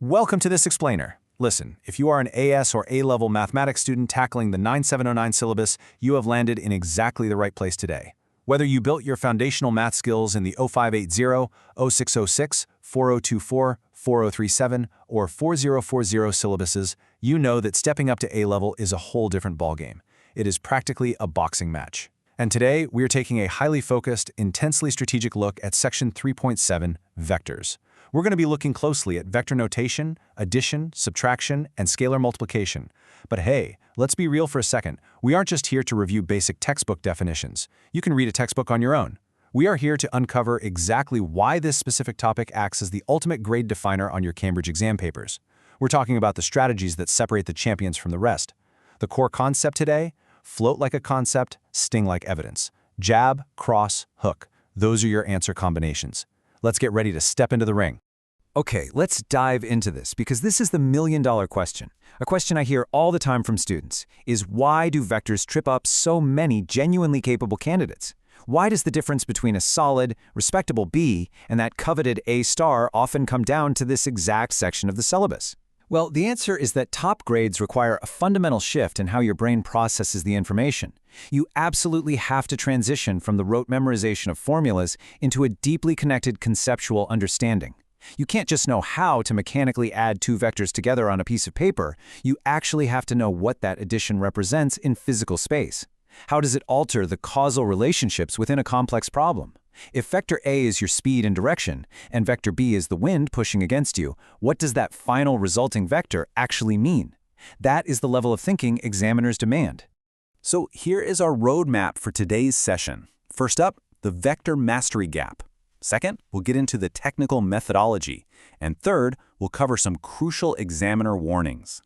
Welcome to this explainer. Listen, if you are an AS or A-level mathematics student tackling the 9709 syllabus, you have landed in exactly the right place today. Whether you built your foundational math skills in the 0580, 0606, 4024, 4037, or 4040 syllabuses, you know that stepping up to A-level is a whole different ballgame. It is practically a boxing match. And today, we're taking a highly focused, intensely strategic look at Section 3.7, Vectors. We're going to be looking closely at vector notation, addition, subtraction, and scalar multiplication. But hey, let's be real for a second. We aren't just here to review basic textbook definitions. You can read a textbook on your own. We are here to uncover exactly why this specific topic acts as the ultimate grade definer on your Cambridge exam papers. We're talking about the strategies that separate the champions from the rest. The core concept today: float like a concept, sting like evidence. Jab, cross, hook. Those are your answer combinations. Let's get ready to step into the ring. Okay, let's dive into this because this is the million-dollar question. A question I hear all the time from students is, why do vectors trip up so many genuinely capable candidates? Why does the difference between a solid, respectable B and that coveted A star often come down to this exact section of the syllabus? Well, the answer is that top grades require a fundamental shift in how your brain processes the information. You absolutely have to transition from the rote memorization of formulas into a deeply connected conceptual understanding. You can't just know how to mechanically add two vectors together on a piece of paper. You actually have to know what that addition represents in physical space. How does it alter the causal relationships within a complex problem? If vector A is your speed and direction, and vector B is the wind pushing against you, what does that final resulting vector actually mean? That is the level of thinking examiners demand. So here is our roadmap for today's session. First up, the vector mastery gap. Second, we'll get into the technical methodology. And third, we'll cover some crucial examiner warnings.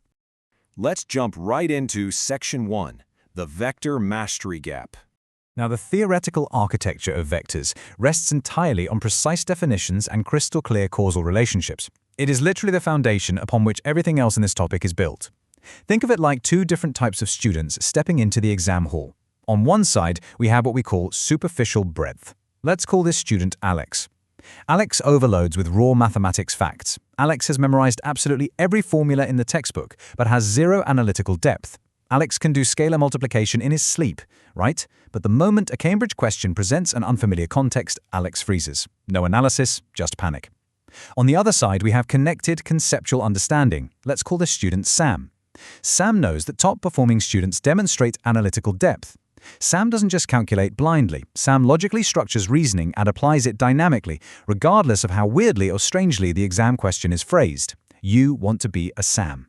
Let's jump right into Section 1, the vector mastery gap. Now, the theoretical architecture of vectors rests entirely on precise definitions and crystal clear causal relationships. It is literally the foundation upon which everything else in this topic is built. Think of it like two different types of students stepping into the exam hall. On one side, we have what we call superficial breadth. Let's call this student Alex. Alex overloads with raw mathematics facts. Alex has memorized absolutely every formula in the textbook, but has zero analytical depth. Alex can do scalar multiplication in his sleep, right? But the moment a Cambridge question presents an unfamiliar context, Alex freezes. No analysis, just panic. On the other side, we have connected conceptual understanding. Let's call this student Sam. Sam knows that top-performing students demonstrate analytical depth. Sam doesn't just calculate blindly. Sam logically structures reasoning and applies it dynamically, regardless of how weirdly or strangely the exam question is phrased. You want to be a Sam.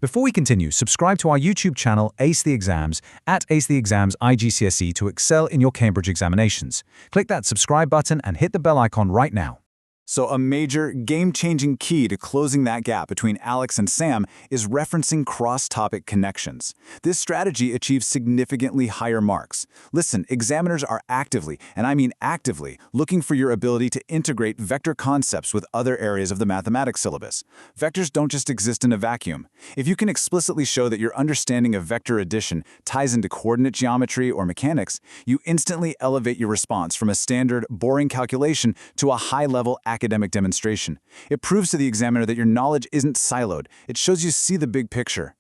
Before we continue, subscribe to our YouTube channel, Ace the Exams, at Ace the Exams IGCSE to excel in your Cambridge examinations. Click that subscribe button and hit the bell icon right now. So a major, game-changing key to closing that gap between Alex and Sam is referencing cross-topic connections. This strategy achieves significantly higher marks. Listen, examiners are actively, and I mean actively, looking for your ability to integrate vector concepts with other areas of the mathematics syllabus. Vectors don't just exist in a vacuum. If you can explicitly show that your understanding of vector addition ties into coordinate geometry or mechanics, you instantly elevate your response from a standard, boring calculation to a high-level academic demonstration. It proves to the examiner that your knowledge isn't siloed. It shows you see the big picture.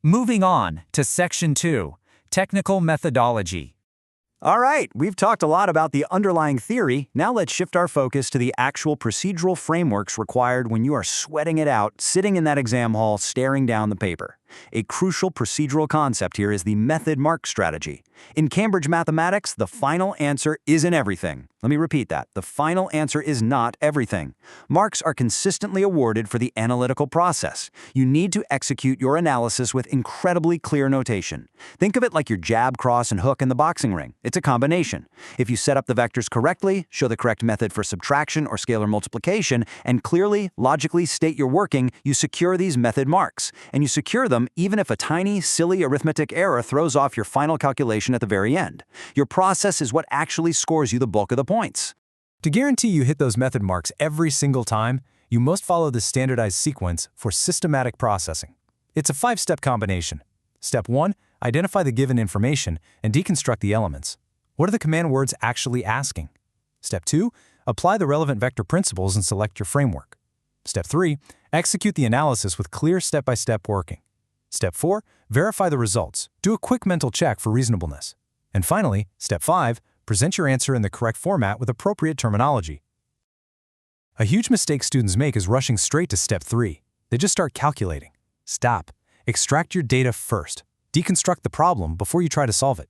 Moving on to Section 2, Technical Methodology. All right, we've talked a lot about the underlying theory. Now let's shift our focus to the actual procedural frameworks required when you are sweating it out, sitting in that exam hall, staring down the paper. A crucial procedural concept here is the method mark strategy. In Cambridge mathematics, the final answer isn't everything. Let me repeat that. The final answer is not everything. Marks are consistently awarded for the analytical process. You need to execute your analysis with incredibly clear notation. Think of it like your jab, cross, and hook in the boxing ring. It's a combination. If you set up the vectors correctly, show the correct method for subtraction or scalar multiplication, and clearly, logically state your working, you secure these method marks. And you secure them even if a tiny, silly arithmetic error throws off your final calculation at the very end. Your process is what actually scores you the bulk of the points. To guarantee you hit those method marks every single time, you must follow the standardized sequence for systematic processing. It's a 5-step combination. Step 1, identify the given information and deconstruct the elements. What are the command words actually asking? Step 2, apply the relevant vector principles and select your framework. Step 3, execute the analysis with clear step-by-step working. Step 4, verify the results. Do a quick mental check for reasonableness. And finally, Step 5, present your answer in the correct format with appropriate terminology. A huge mistake students make is rushing straight to Step 3. They just start calculating. Stop. Extract your data first. Deconstruct the problem before you try to solve it.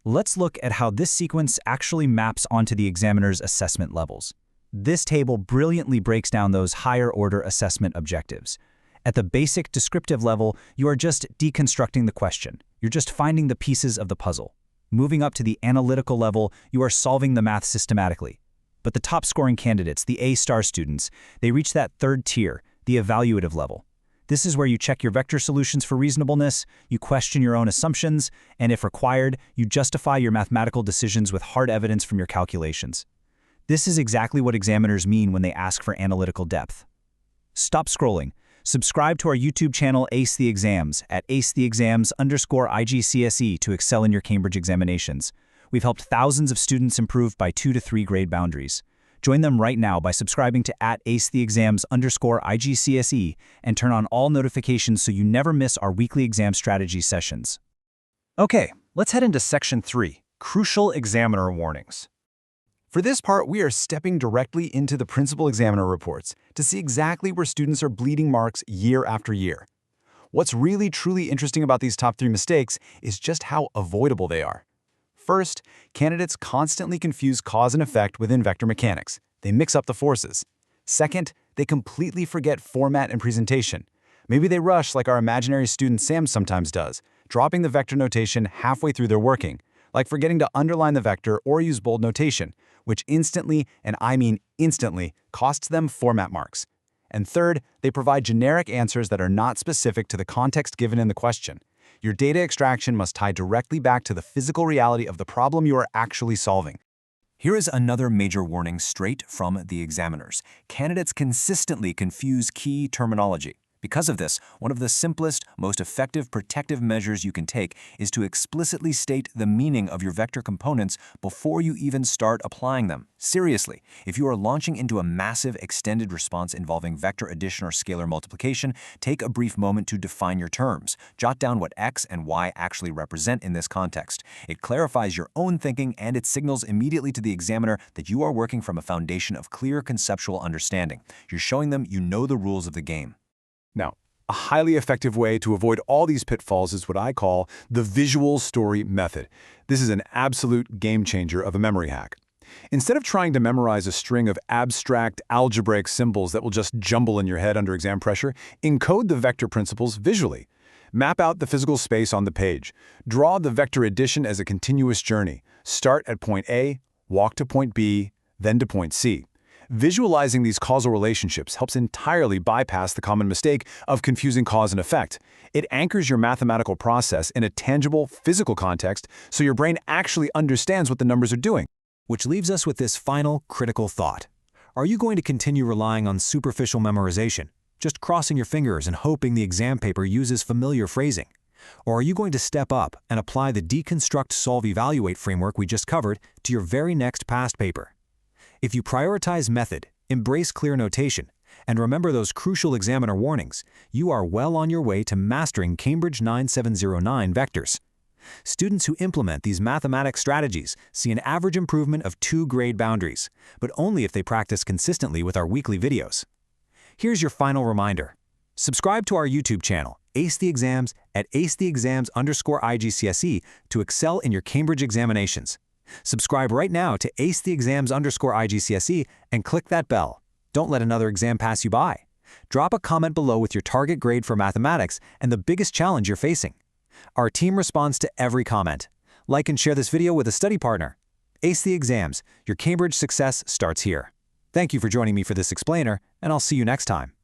Let's look at how this sequence actually maps onto the examiner's assessment levels. This table brilliantly breaks down those higher-order assessment objectives. At the basic descriptive level, you are just deconstructing the question. You're just finding the pieces of the puzzle. Moving up to the analytical level, you are solving the math systematically. But the top-scoring candidates, the A-star students, they reach that third tier, the evaluative level. This is where you check your vector solutions for reasonableness, you question your own assumptions, and if required, you justify your mathematical decisions with hard evidence from your calculations. This is exactly what examiners mean when they ask for analytical depth. Stop scrolling. Subscribe to our YouTube channel Ace the Exams at acetheexams_IGCSE to excel in your Cambridge examinations. We've helped thousands of students improve by 2 to 3 grade boundaries. Join them right now by subscribing to @acetheexams_IGCSE and turn on all notifications so you never miss our weekly exam strategy sessions. Okay, let's head into Section 3, Crucial Examiner Warnings. For this part, we are stepping directly into the principal examiner reports to see exactly where students are bleeding marks year after year. What's really truly interesting about these top 3 mistakes is just how avoidable they are. First, candidates constantly confuse cause and effect within vector mechanics. They mix up the forces. Second, they completely forget format and presentation. Maybe they rush like our imaginary student Sam sometimes does, dropping the vector notation halfway through their working, like forgetting to underline the vector or use bold notation, which instantly, and I mean instantly, costs them format marks. And third, they provide generic answers that are not specific to the context given in the question. Your data extraction must tie directly back to the physical reality of the problem you are actually solving. Here is another major warning straight from the examiners. Candidates consistently confuse key terminology. Because of this, one of the simplest, most effective protective measures you can take is to explicitly state the meaning of your vector components before you even start applying them. Seriously, if you are launching into a massive extended response involving vector addition or scalar multiplication, take a brief moment to define your terms. Jot down what x and y actually represent in this context. It clarifies your own thinking and it signals immediately to the examiner that you are working from a foundation of clear conceptual understanding. You're showing them you know the rules of the game. Now, a highly effective way to avoid all these pitfalls is what I call the visual story method. This is an absolute game changer of a memory hack. Instead of trying to memorize a string of abstract algebraic symbols that will just jumble in your head under exam pressure, encode the vector principles visually. Map out the physical space on the page. Draw the vector addition as a continuous journey. Start at point A, walk to point B, then to point C. Visualizing these causal relationships helps entirely bypass the common mistake of confusing cause and effect. It anchors your mathematical process in a tangible, physical context so your brain actually understands what the numbers are doing. Which leaves us with this final critical thought. Are you going to continue relying on superficial memorization, just crossing your fingers and hoping the exam paper uses familiar phrasing? Or are you going to step up and apply the deconstruct, solve, evaluate framework we just covered to your very next past paper? If you prioritize method, embrace clear notation, and remember those crucial examiner warnings, you are well on your way to mastering Cambridge 9709 vectors. Students who implement these mathematics strategies see an average improvement of 2 grade boundaries, but only if they practice consistently with our weekly videos. Here's your final reminder. Subscribe to our YouTube channel, Ace the Exams at acetheexams_IGCSE to excel in your Cambridge examinations. Subscribe right now to acetheexams_IGCSE and click that bell. Don't let another exam pass you by. Drop a comment below with your target grade for mathematics and the biggest challenge you're facing. Our team responds to every comment. Like and share this video with a study partner. Ace the Exams, your Cambridge success starts here. Thank you for joining me for this explainer, and I'll see you next time.